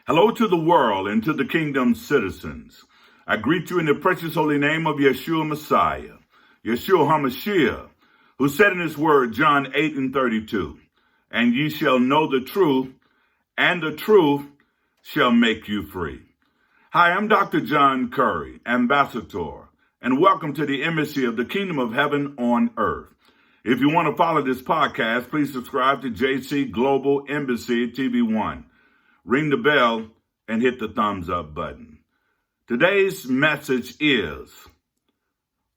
Hello to the world and to the kingdom's citizens. I greet you in the precious holy name of Yeshua Messiah, Yeshua HaMashiach, who said in his word, John 8:32, and ye shall know the truth, and the truth shall make you free. Hi, I'm Dr. John Curry, Ambassador, and welcome to the embassy of the kingdom of heaven on earth. If you want to follow this podcast, please subscribe to JC Global Embassy TV1. Ring the bell and hit the thumbs up button. Today's message is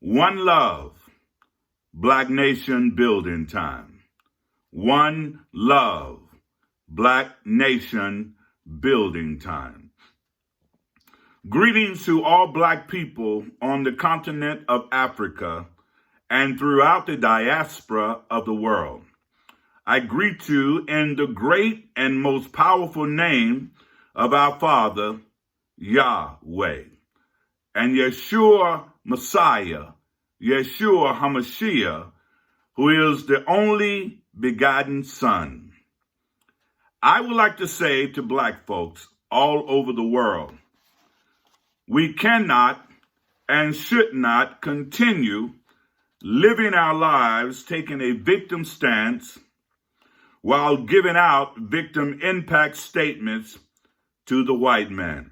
One Love, Black Nation Building Time. One Love, Black Nation Building Time. Greetings to all Black people on the continent of Africa and throughout the diaspora of the world. I greet you in the great and most powerful name of our Father, Yahweh, and Yeshua Messiah, Yeshua HaMashiach, who is the only begotten Son. I would like to say to Black folks all over the world, we cannot and should not continue living our lives taking a victim stance while giving out victim impact statements to the white man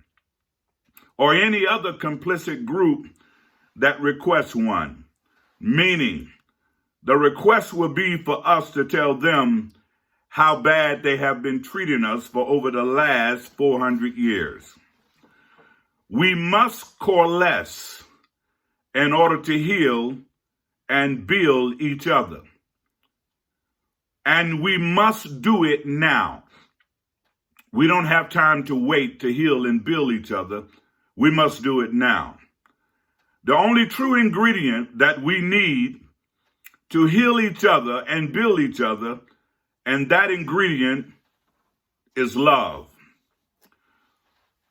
or any other complicit group that requests one. Meaning, the request will be for us to tell them how bad they have been treating us for over the last 400 years. We must coalesce in order to heal and build each other. And we must do it now. We don't have time to wait to heal and build each other. We must do it now. The only true ingredient that we need to heal each other and build each other, and that ingredient is love.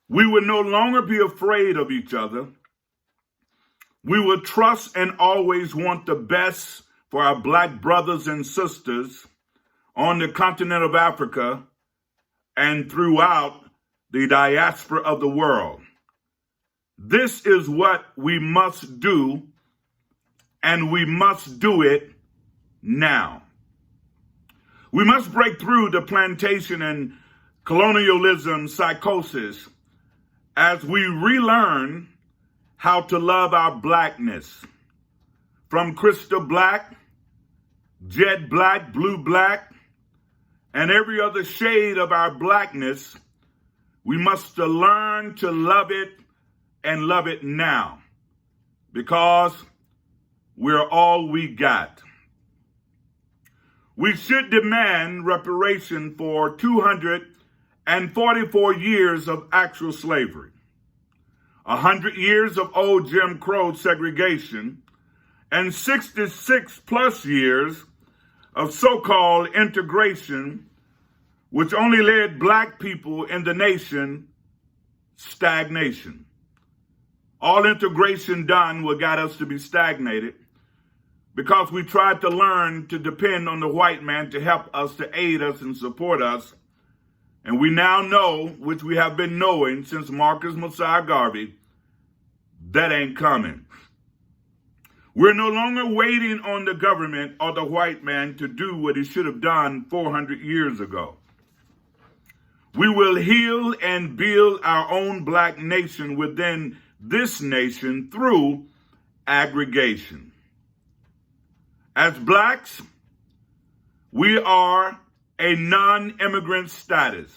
We will no longer be afraid of each other. We will trust and always want the best for our Black brothers and sisters on the continent of Africa and throughout the diaspora of the world. This is what we must do, and we must do it now. We must break through the plantation and colonialism psychosis as we relearn how to love our Blackness. From crystal black, jet black, blue black, and every other shade of our Blackness, we must learn to love it and love it now, because we're all we got. We should demand reparation for 244 years of actual slavery, 100 years of old Jim Crow segregation, and 66 plus years of so-called integration, which only led Black people in the nation stagnation. All integration done what got us to be stagnated because we tried to learn to depend on the white man to help us, to aid us and support us. And we now know, which we have been knowing since Marcus Mosiah Garvey, that ain't coming. We're no longer waiting on the government or the white man to do what he should have done 400 years ago. We will heal and build our own Black nation within this nation through aggregation. As Blacks, we are a non-immigrant status.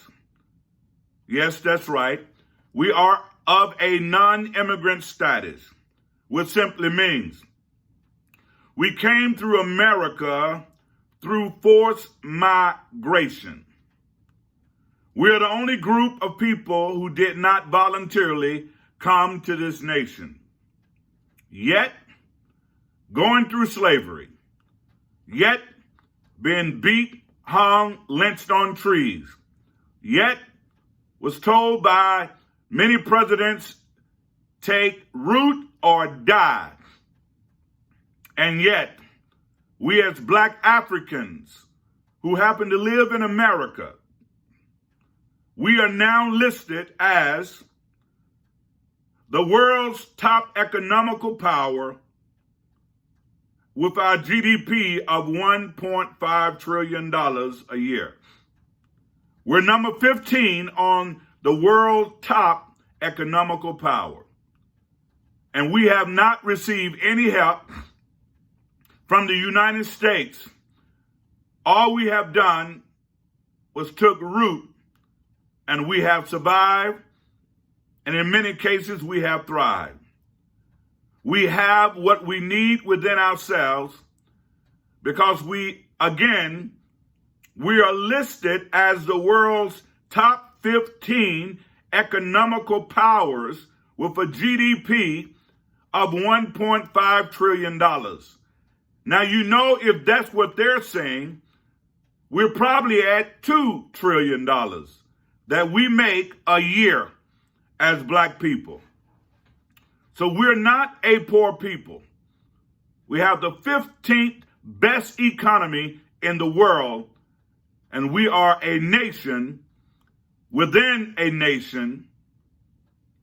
Yes, that's right. We are of a non-immigrant status, which simply means we came through America through forced migration. We are the only group of people who did not voluntarily come to this nation. Yet, going through slavery, yet being beat, hung, lynched on trees, yet was told by many presidents, take root or die. And yet, we as Black Africans who happen to live in America we are now listed as the world's top economical power with our GDP of $1.5 trillion a year. We're number 15 on the world top economical power. And we have not received any help from the United States. All we have done was took root, and we have survived, and in many cases we have thrived. We have what we need within ourselves because we are listed as the world's top 15 economical powers with a GDP of $1.5 trillion. Now, you know, if that's what they're saying, we're probably at $2 trillion that we make a year as black people. So we're not a poor people. We have the 15th best economy in the world, and we are a nation within a nation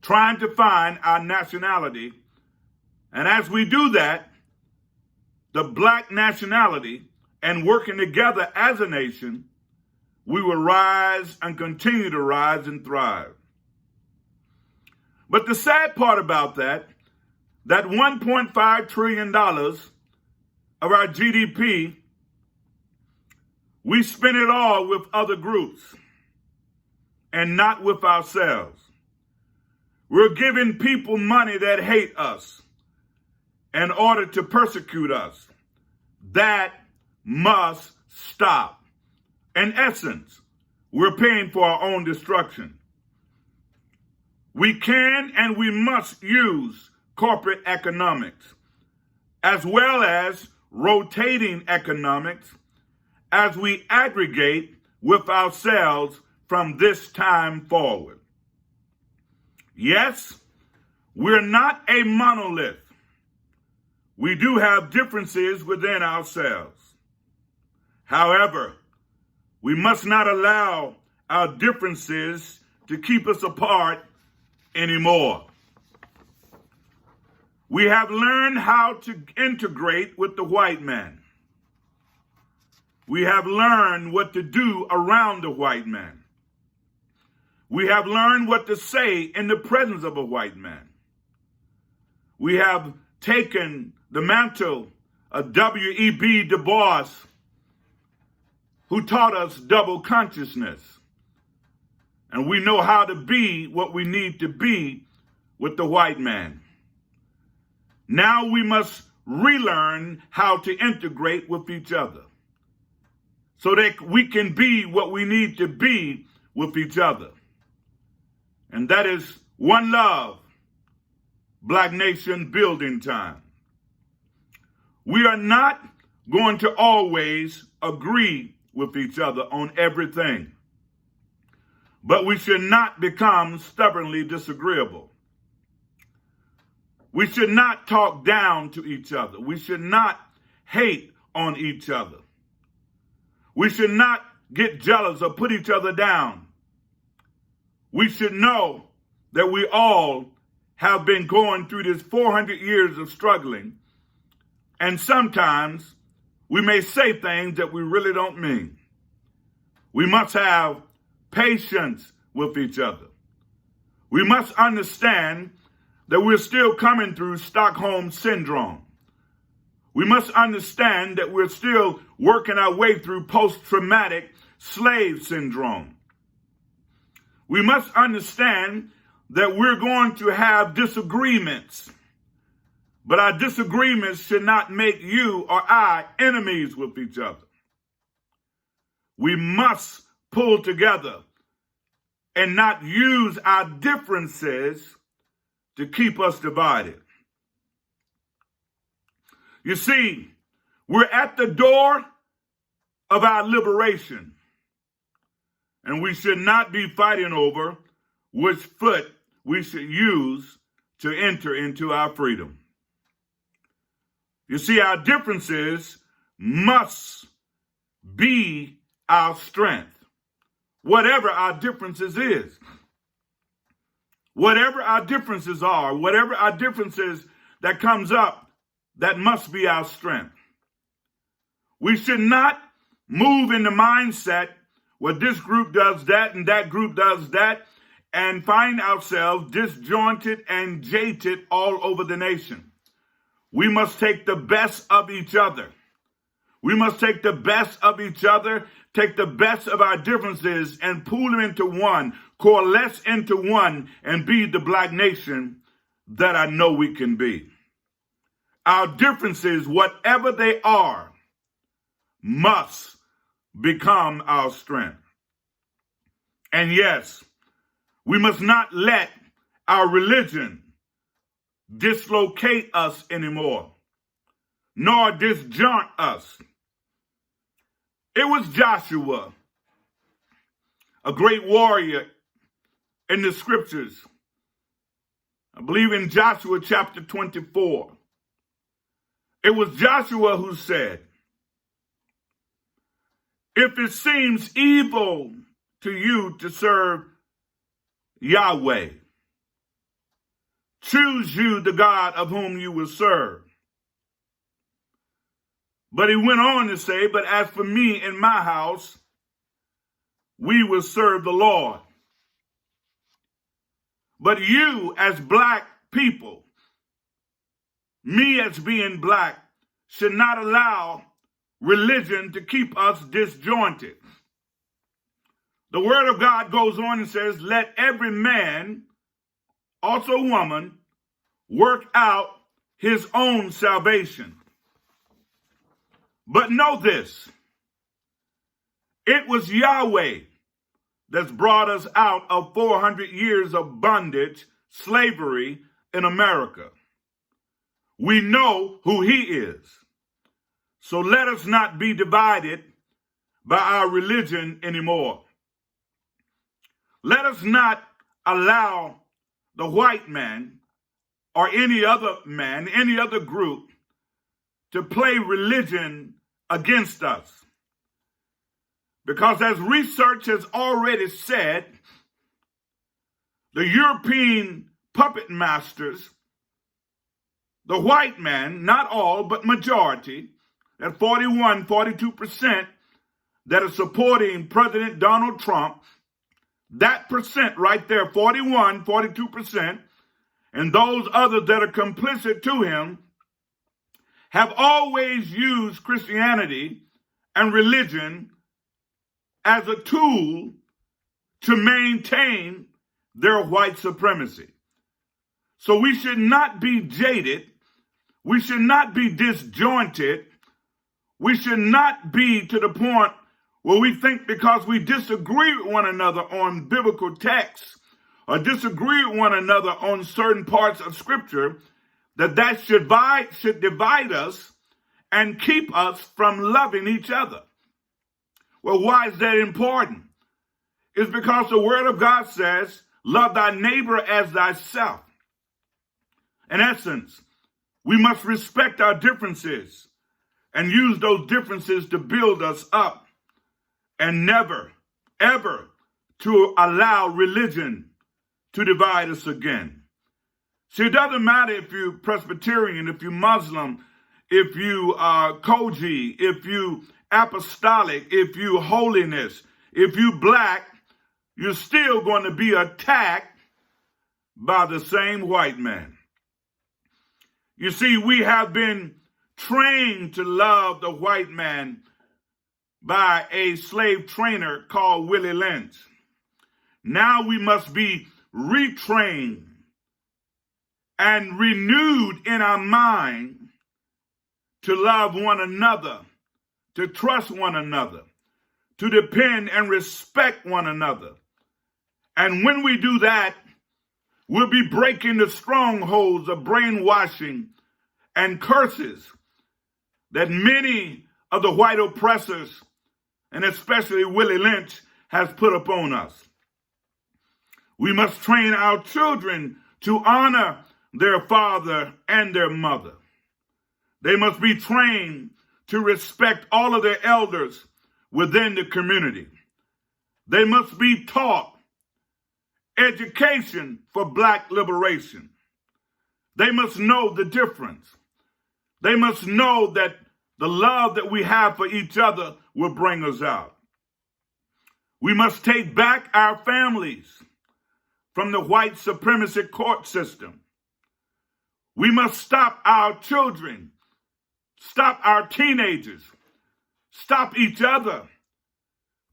trying to find our nationality. And as we do that, the black nationality, and working together as a nation, we will rise and continue to rise and thrive. But the sad part about that $1.5 trillion of our GDP, we spend it all with other groups and not with ourselves. We're giving people money that hate us in order to persecute us. That must stop. In essence, we're paying for our own destruction. We can and we must use corporate economics, as well as rotating economics, as we aggregate with ourselves from this time forward. Yes, we're not a monolith. We do have differences within ourselves. However, we must not allow our differences to keep us apart anymore. We have learned how to integrate with the white man. We have learned what to do around the white man. We have learned what to say in the presence of a white man. We have taken the mantle of W.E.B. Du Bois, who taught us double consciousness. And we know how to be what we need to be with the white man. Now we must relearn how to integrate with each other so that we can be what we need to be with each other. And that is one love, Black Nation building time. We are not going to always agree with each other on everything, but we should not become stubbornly disagreeable. We should not talk down to each other. We should not hate on each other. We should not get jealous or put each other down. We should know that we all have been going through this 400 years of struggling, and sometimes we may say things that we really don't mean. We must have patience with each other. We must understand that we're still coming through Stockholm Syndrome. We must understand that we're still working our way through post-traumatic slave syndrome. We must understand that we're going to have disagreements, but our disagreements should not make you or I enemies with each other. We must pull together and not use our differences to keep us divided. You see, we're at the door of our liberation, and we should not be fighting over which foot we should use to enter into our freedom. You see, our differences must be our strength. whatever our differences is. Whatever our differences are, whatever our differences that comes up, that must be our strength. We should not move in the mindset where this group does that and that group does that and find ourselves disjointed and jaded all over the nation. We must take the best of each other. We must take the best of each other, take the best of our differences and pool them into one, coalesce into one, and be the black nation that I know we can be. Our differences, whatever they are, must become our strength. And yes, we must not let our religion dislocate us anymore, nor disjoint us. It was Joshua, a great warrior in the scriptures. I believe in Joshua chapter 24. It was Joshua who said, "If it seems evil to you to serve Yahweh, choose you the God of whom you will serve." But he went on to say, "But as for me and my house, we will serve the Lord." But you as black people, me as being black, should not allow religion to keep us disjointed. The word of God goes on and says, "Let every man, also woman, work out his own salvation." But know this, it was Yahweh that's brought us out of 400 years of bondage, slavery in America. We know who he is. So let us not be divided by our religion anymore. Let us not allow the white man or any other man, any other group, to play religion against us. Because as research has already said, the European puppet masters, the white man, not all, but majority, at 42% that are supporting President Donald Trump, that percent right there, 42%, and those others that are complicit to him, have always used Christianity and religion as a tool to maintain their white supremacy. So we should not be jaded. We should not be disjointed. We should not be to the point where we think because we disagree with one another on biblical texts or disagree with one another on certain parts of scripture, that should divide us and keep us from loving each other. Well, why is that important? It's because the word of God says, "Love thy neighbor as thyself." In essence, we must respect our differences and use those differences to build us up, and never, ever to allow religion to divide us again. See, it doesn't matter if you're Presbyterian, if you're Muslim, if you are Koji, if you apostolic, if you holiness, if you black, you're still going to be attacked by the same white man. You see, we have been trained to love the white man by a slave trainer called Willie Lynch. Now we must be retrained and renewed in our mind to love one another, to trust one another, to depend and respect one another. And when we do that, we'll be breaking the strongholds of brainwashing and curses that many of the white oppressors, and especially Willie Lynch, has put upon us. We must train our children to honor their father and their mother. They must be trained to respect all of their elders within the community. They must be taught education for black liberation. They must know the difference. They must know that the love that we have for each other will bring us out. We must take back our families from the white supremacy court system. We must stop our children, stop our teenagers, stop each other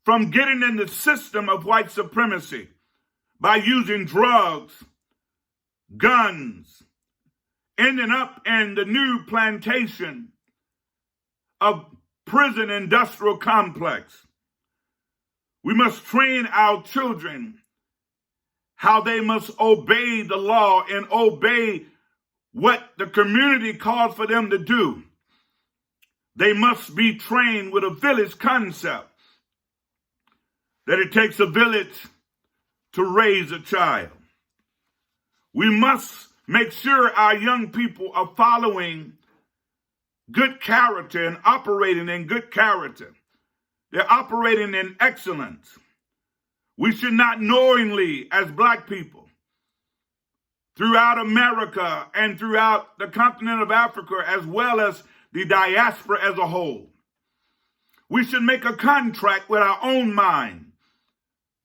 from getting in the system of white supremacy by using drugs, guns, ending up in the new plantation of prison industrial complex. We must train our children how they must obey the law and obey what the community calls for them to do. They must be trained with a village concept, that it takes a village to raise a child. We must make sure our young people are following good character and operating in good character. They're operating in excellence. We should not knowingly, as black people, throughout America and throughout the continent of Africa, as well as the diaspora as a whole, we should make a contract with our own mind,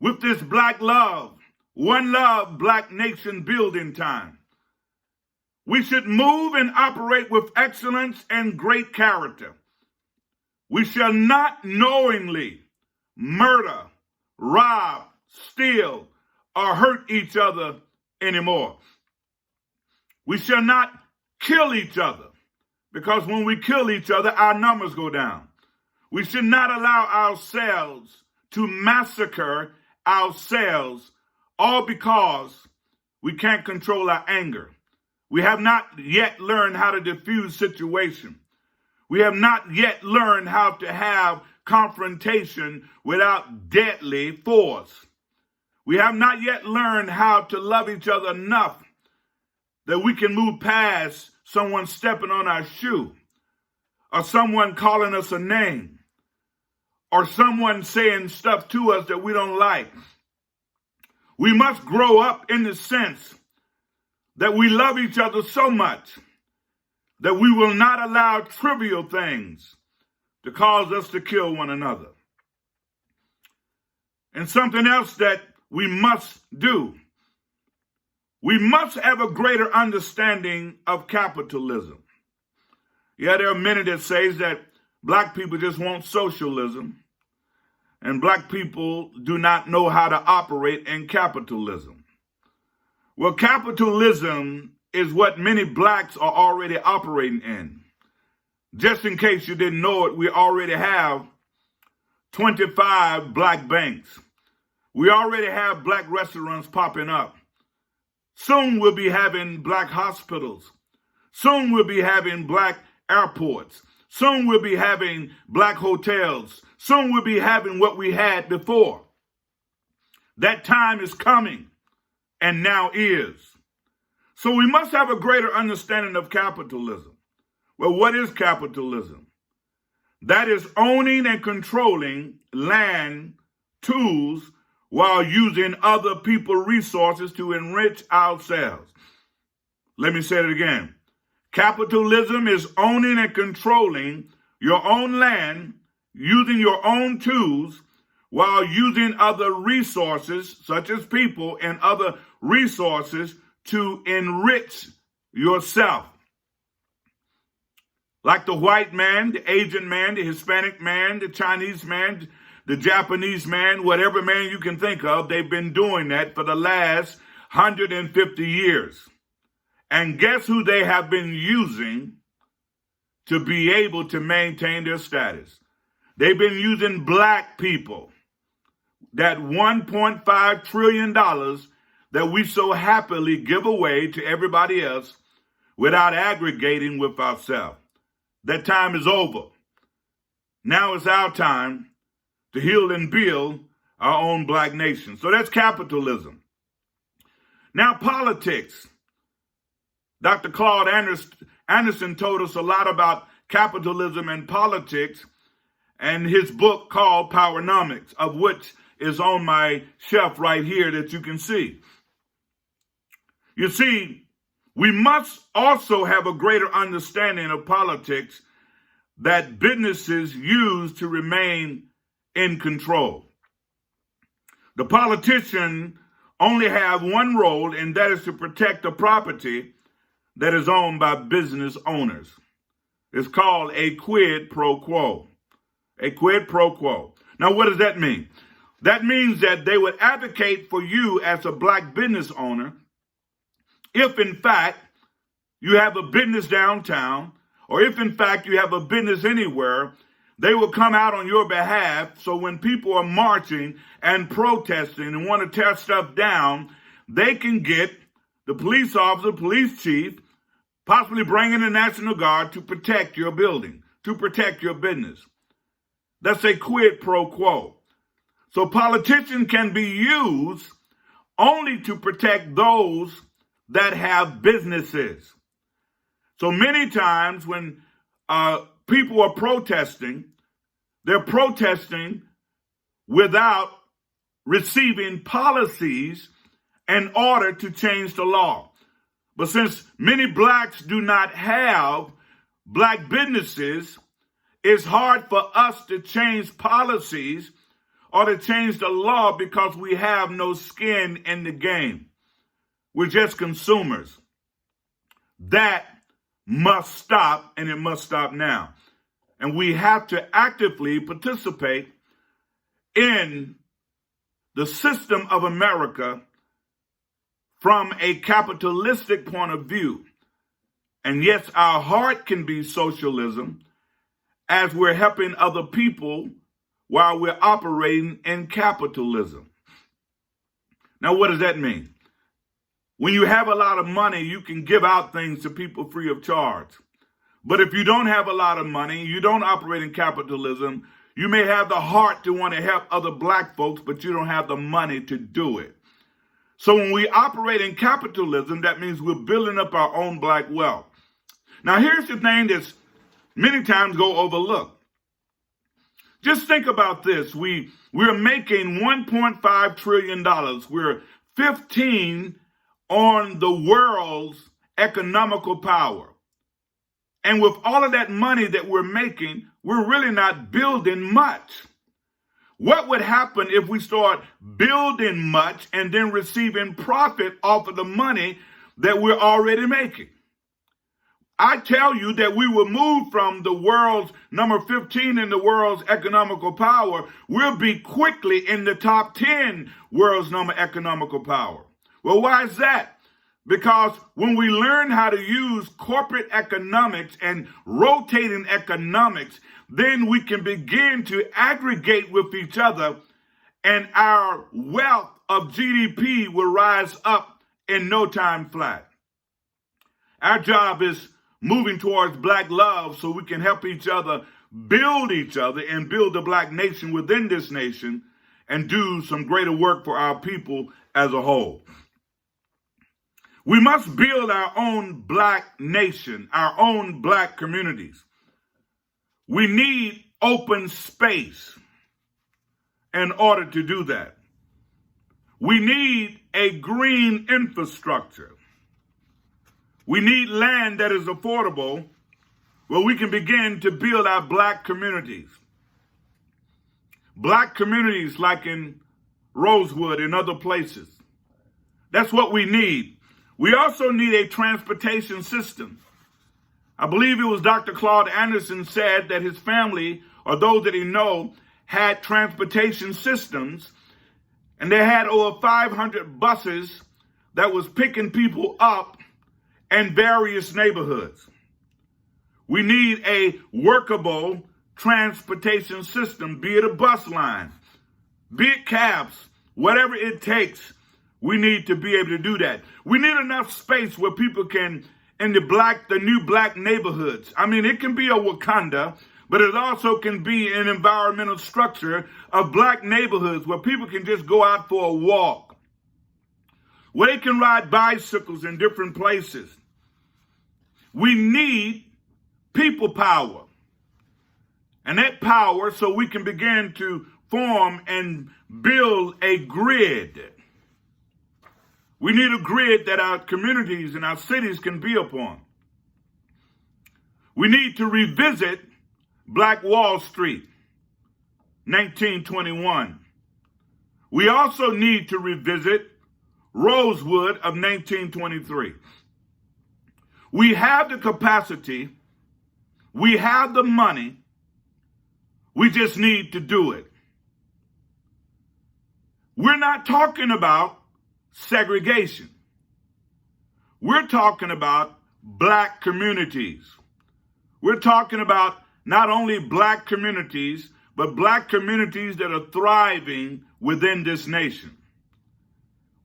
with this black love, one love, black nation building time. We should move and operate with excellence and great character. We shall not knowingly murder, rob, steal, or hurt each other anymore. We shall not kill each other, because when we kill each other, our numbers go down. We should not allow ourselves to massacre ourselves, all because we can't control our anger. We have not yet learned how to diffuse situations. We have not yet learned how to have confrontation without deadly force. We have not yet learned how to love each other enough that we can move past someone stepping on our shoe, or someone calling us a name, or someone saying stuff to us that we don't like. We must grow up in the sense that we love each other so much that we will not allow trivial things to cause us to kill one another. And something else that we must do, we must have a greater understanding of capitalism. Yeah, there are many that say that black people just want socialism, and black people do not know how to operate in capitalism. Well, capitalism is what many blacks are already operating in. Just in case you didn't know it, we already have 25 black banks. We already have black restaurants popping up. Soon we'll be having black hospitals. Soon we'll be having black airports. Soon we'll be having black hotels. Soon we'll be having what we had before. That time is coming, and now is. So we must have a greater understanding of capitalism. Well, what is capitalism? That is owning and controlling land, tools, while using other people's resources to enrich ourselves. Let me say it again. Capitalism is owning and controlling your own land, using your own tools, while using other resources, such as people and other resources, to enrich yourself. Like the white man, the Asian man, the Hispanic man, the Chinese man, the Japanese man, whatever man you can think of, they've been doing that for the last 150 years. And guess who they have been using to be able to maintain their status? They've been using black people. That $1.5 trillion that we so happily give away to everybody else without aggregating with ourselves. That time is over. Now it's our time to heal and build our own black nation. So that's capitalism. Now politics. Dr. Claude Anderson told us a lot about capitalism and politics and his book called Powernomics, of which is on my shelf right here that you can see. You see, we must also have a greater understanding of politics that businesses use to remain in control. The politicians only have one role, and that is to protect the property that is owned by business owners. It's called a quid pro quo. A quid pro quo. Now, what does that mean? That means that they would advocate for you as a black business owner if, in fact, you have a business downtown, or if, in fact, you have a business anywhere, they will come out on your behalf. So when people are marching and protesting and want to tear stuff down, they can get the police officer, police chief, possibly bring in the National Guard to protect your building, to protect your business. That's a quid pro quo. So politicians can be used only to protect those that have businesses. So many times when people are protesting, they're protesting without receiving policies in order to change the law. But since many blacks do not have black businesses, it's hard for us to change policies or to change the law because we have no skin in the game. We're just consumers. That must stop, and it must stop now. And we have to actively participate in the system of America from a capitalistic point of view. And yes, our heart can be socialism as we're helping other people while we're operating in capitalism. Now, what does that mean? When you have a lot of money, you can give out things to people free of charge. But if you don't have a lot of money, you don't operate in capitalism, you may have the heart to want to help other black folks, but you don't have the money to do it. So when we operate in capitalism, that means we're building up our own black wealth. Now, here's the thing that's many times go overlooked. Just think about this. We're making $1.5 trillion. We're 15 on the world's economical power. And with all of that money that we're making, we're really not building much. What would happen if we start building much and then receiving profit off of the money that we're already making? I tell you that we will move from the world's number 15 in the world's economical power. We'll be quickly in the top 10 world's number economical power. Well, why is that? Because when we learn how to use corporate economics and rotating economics, then we can begin to aggregate with each other, and our wealth of GDP will rise up in no time flat. Our job is moving towards black love so we can help each other and build the black nation within this nation and do some greater work for our people as a whole. We must build our own black nation, our own black communities. We need open space in order to do that. We need a green infrastructure. We need land that is affordable where we can begin to build our black communities. Black communities like in Rosewood and other places. That's what we need. We also need a transportation system. I believe it was Dr. Claude Anderson said that his family, or those that he know, had transportation systems, and they had over 500 buses that was picking people up in various neighborhoods. We need a workable transportation system, be it a bus line, be it cabs, whatever it takes. We need to be able to do that. We need enough space where people can, in the new black neighborhoods. I mean, it can be a Wakanda, but it also can be an environmental structure of black neighborhoods where people can just go out for a walk, where they can ride bicycles in different places. We need people power. And that power, so we can begin to form and build a grid. We need a grid that our communities and our cities can be upon. We need to revisit Black Wall Street, 1921. We also need to revisit Rosewood of 1923. We have the capacity, we have the money, we just need to do it. We're not talking about segregation. We're talking about black communities. We're talking about not only black communities, but black communities that are thriving within this nation.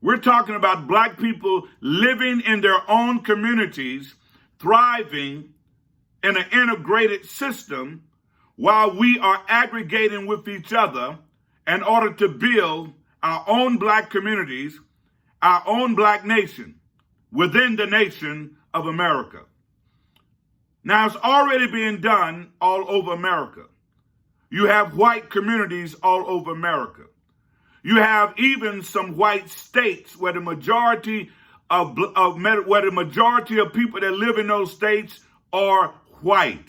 We're talking about black people living in their own communities, thriving in an integrated system while we are aggregating with each other in order to build our own black communities, our own black nation within the nation of America. Now, it's already being done all over America. You have white communities all over America. You have even some white states where the majority of people that live in those states are white.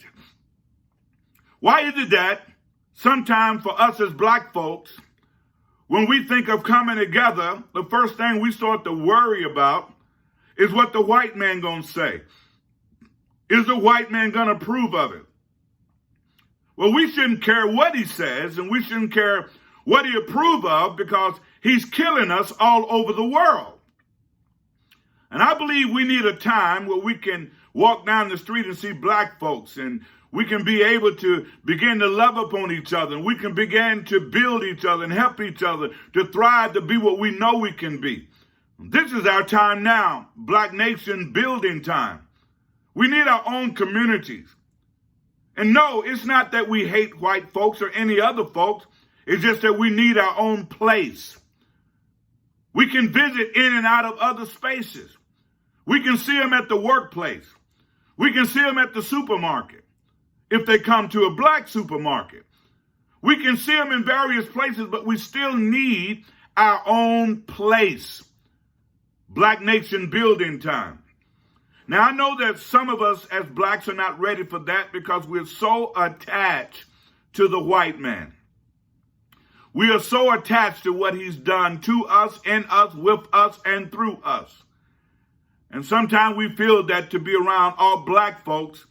Why is it that sometimes for us as black folks, when we think of coming together, the first thing we start to worry about is what the white man gonna say? Is the white man gonna approve of it? Well, we shouldn't care what he says, and we shouldn't care what he approves of, because he's killing us all over the world. And I believe we need a time where we can walk down the street and see black folks, and we can be able to begin to love upon each other, and we can begin to build each other and help each other to thrive, to be what we know we can be. This is our time now, Black Nation building time. We need our own communities. And no, it's not that we hate white folks or any other folks. It's just that we need our own place. We can visit in and out of other spaces. We can see them at the workplace. We can see them at the supermarket if they come to a black supermarket. We can see them in various places, but we still need our own place. Black Nation building time. Now, I know that some of us as blacks are not ready for that because we're so attached to the white man. We are so attached to what he's done to us, in us, with us, and through us. And sometimes we feel that to be around all black folks,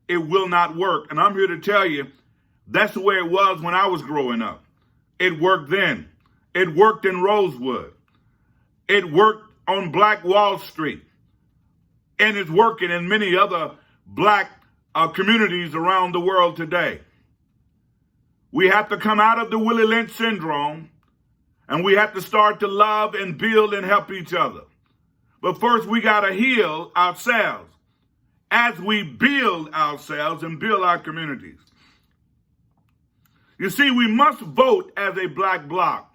it will not work. And I'm here to tell you, that's the way it was when I was growing up. It worked then. It worked in Rosewood. It worked on Black Wall Street. And it's working in many other black communities around the world today. We have to come out of the Willie Lynch syndrome, and we have to start to love and build and help each other. But first, we got to heal ourselves as we build ourselves and build our communities. You see, we must vote as a black bloc.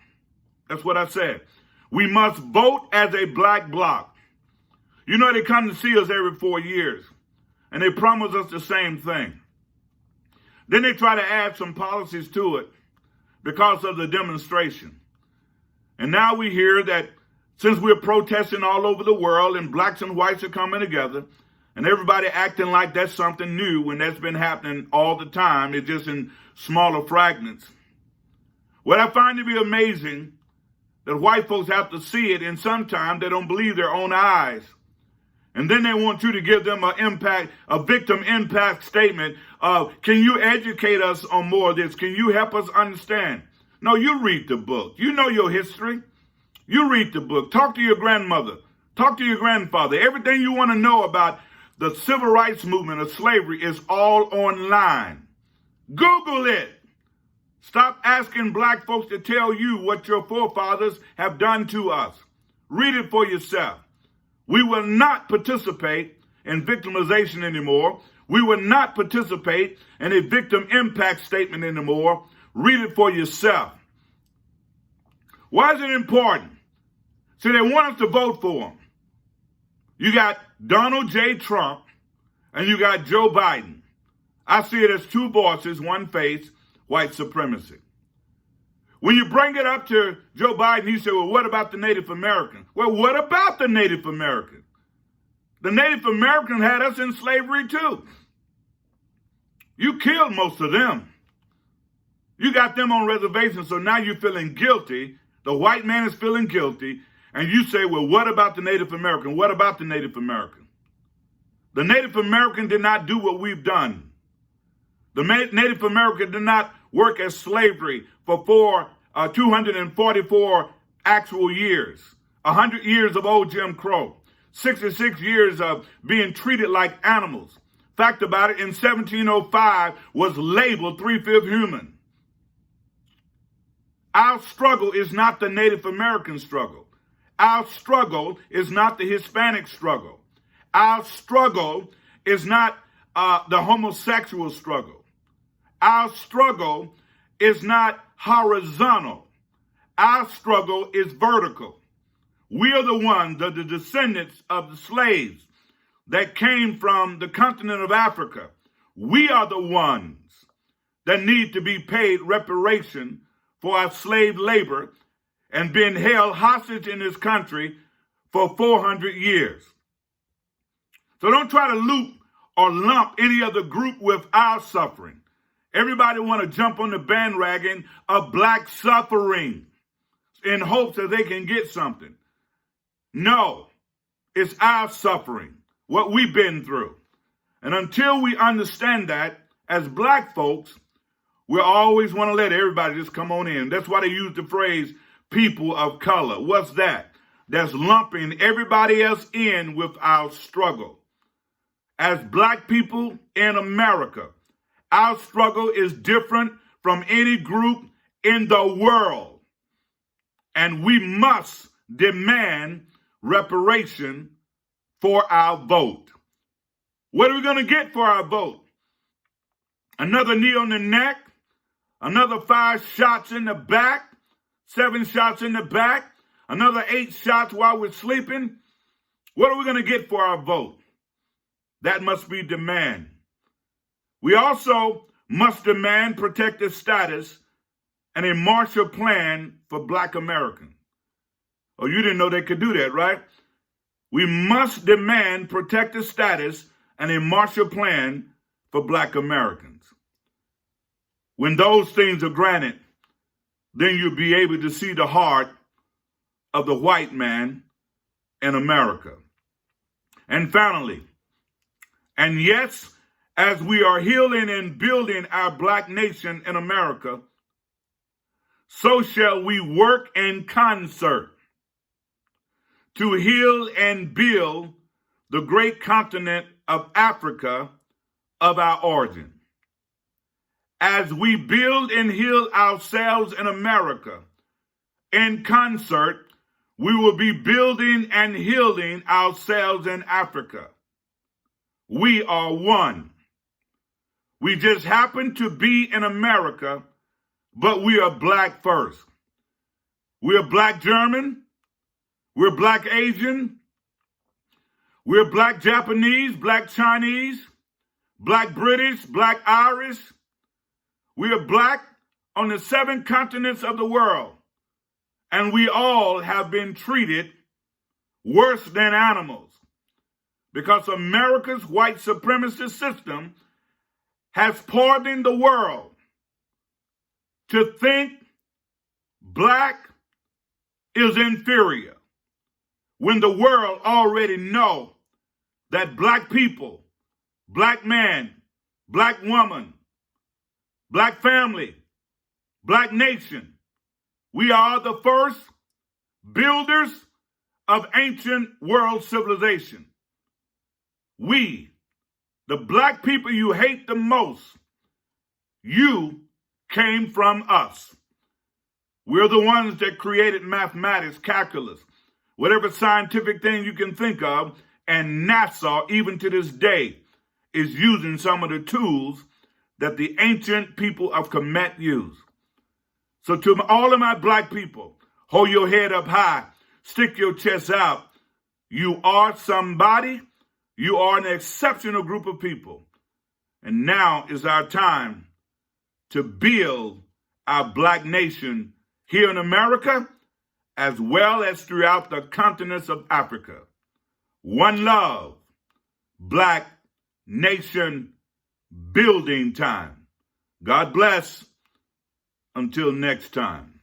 That's what I said. We must vote as a black bloc. You know, they come to see us every 4 years, and they promise us the same thing. Then they try to add some policies to it because of the demonstration. And now we hear that since we're protesting all over the world and blacks and whites are coming together and everybody acting like that's something new when that's been happening all the time, it's just in smaller fragments. What I find to be amazing that white folks have to see it, and sometimes they don't believe their own eyes. And then they want you to give them a victim impact statement of, can you educate us on more of this? Can you help us understand? No, you read the book. You know your history. You read the book. Talk to your grandmother. Talk to your grandfather. Everything you want to know about the civil rights movement of slavery is all online. Google it. Stop asking black folks to tell you what your forefathers have done to us. Read it for yourself. We will not participate in victimization anymore. We will not participate in a victim impact statement anymore. Read it for yourself. Why is it important? See, they want us to vote for them. You got Donald J. Trump and you got Joe Biden. I see it as two voices, one face, white supremacy. When you bring it up to Joe Biden, he said, well, what about the Native American? Well, what about the Native American? The Native American had us in slavery too. You killed most of them. You got them on reservations, so now you're feeling guilty. The white man is feeling guilty, and you say, well, what about the Native American? What about the Native American? The Native American did not do what we've done. The Native American did not work as slavery for 244 actual years, 100 years of old Jim Crow, 66 years of being treated like animals. Fact about it, in 1705 was labeled 3/5 human. Our struggle is not the Native American struggle. Our struggle is not the Hispanic struggle. Our struggle is not the homosexual struggle. Our struggle is not horizontal. Our struggle is vertical. We are the ones, the descendants of the slaves that came from the continent of Africa. We are the ones that need to be paid reparation for our slave labor and been held hostage in this country for 400 years. So don't try to loop or lump any other group with our suffering. Everybody want to jump on the bandwagon of black suffering in hopes that they can get something. No, it's our suffering, what we've been through. And until we understand that, as black folks, we always want to let everybody just come on in. That's why they use the phrase people of color. What's that? That's lumping everybody else in with our struggle. As black people in America, our struggle is different from any group in the world. And we must demand reparation for our vote. What are we going to get for our vote? Another knee on the neck? Another 5 shots in the back? 7 shots in the back? Another 8 shots while we're sleeping? What are we going to get for our vote? That must be demand. We also must demand protected status and a Marshall Plan for black Americans. Oh, you didn't know they could do that, right? We must demand protected status and a Marshall Plan for black Americans. When those things are granted, then you'll be able to see the heart of the white man in America. And finally, and yes, as we are healing and building our black nation in America, so shall we work in concert to heal and build the great continent of Africa of our origin. As we build and heal ourselves in America, in concert, we will be building and healing ourselves in Africa. We are one. We just happen to be in America, but we are black first. We're black German. We're black Asian. We're black Japanese, black Chinese, black British, black Irish. We are black on the 7 continents of the world. And we all have been treated worse than animals because America's white supremacist system has poisoned the world to think black is inferior when the world already know that black people, black man, black woman, black family, black nation, we are the first builders of ancient world civilization. We, the black people you hate the most, you came from us. We're the ones that created mathematics, calculus, whatever scientific thing you can think of, and NASA, even to this day, is using some of the tools that the ancient people of Kemet used. So to all of my black people, hold your head up high, stick your chest out. You are somebody. You are an exceptional group of people. And now is our time to build our black nation here in America, as well as throughout the continents of Africa. One love, Black nation building time. God bless. Until next time.